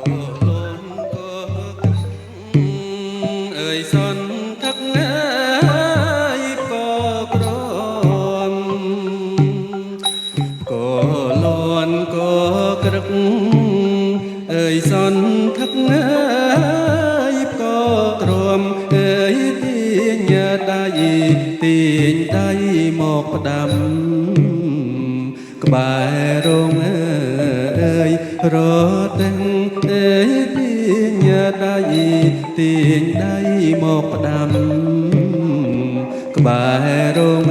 លន់ក៏អើយសន់ថាក់ងាយក៏ក្រំក៏លន់ក៏ក្រឹកអើយសន់ថាក់ងាយក៏ក្រំអើយទាញដៃទាញដៃមកផ្ដាំក្បែររងអើយរត់ទាំងអើយទាញដៃទាញដៃមកផ្ដាំក្បែររង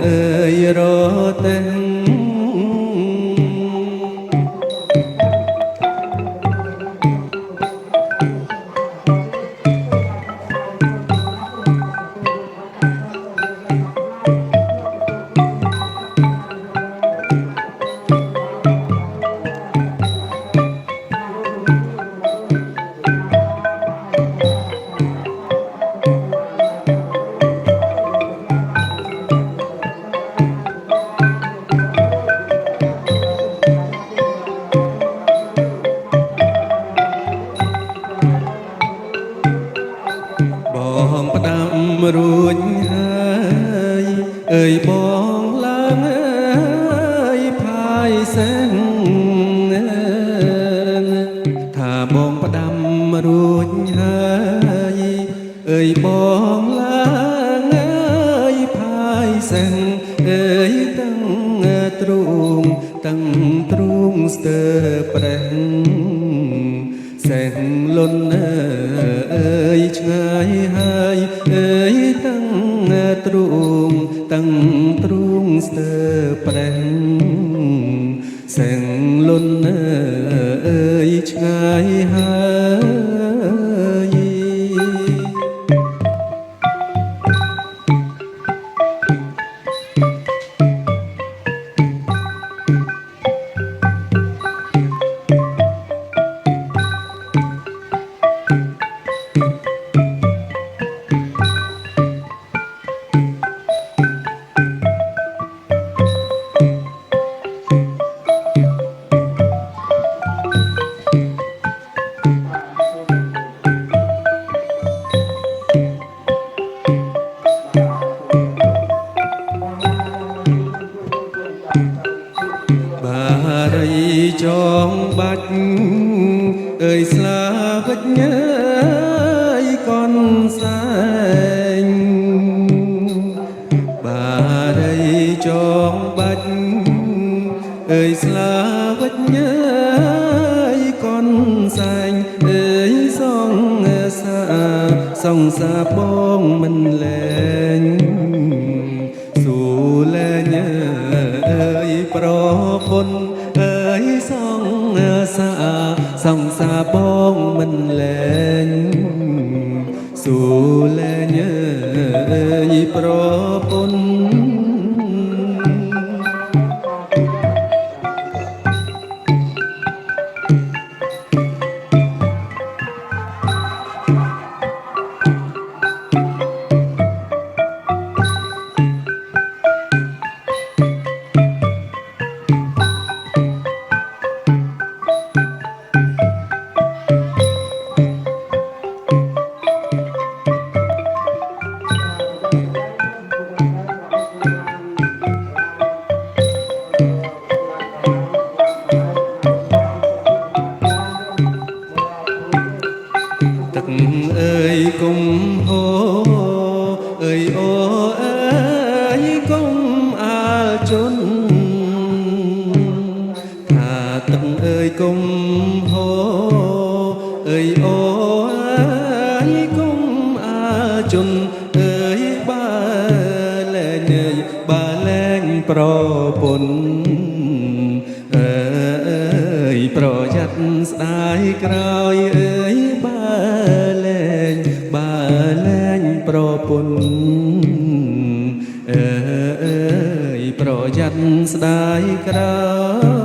អើយរត់ទាំងបងផ្ដាំរួចហើយអើយបងឡើងអើយផាយសិនថាបងផ្ដាំរួចហើយអើយបងឡើងអើយផាយសិនអើយតាំងទ្រូងតាំងទ្រូងស្ទើប្រេះសេះលន់អើយឆ្ងាយហើយអើយតាំងទ្រូងតាំងទ្រូងស្ទើប្រេះសេះលន់អើយឆ្ងាយហើយបារីចងបាច់អើយស្លាវិជ្ញកនសែងបារីចងបាច់អើយស្លាវិជ្ញកនសែងអើយសងសាបងមិនលែងសួរលែងអើយប្រពន្ធអើយសងសាបងមិនលែងសួរលែងអើយប្រពន្ធទឹកអើយគុំហូអើយអូអើយគុំអាលជន់ថាទឹកអើយគុំហូអើយអូអើយគុំអាលជន់អើយបើលែងប្រពន្ធអើយប្រយ័ត្នស្ដាយក្រោយអើយបើលែងប្រពន្ធអើយប្រយ័ត្នស្ដាយក្រោយ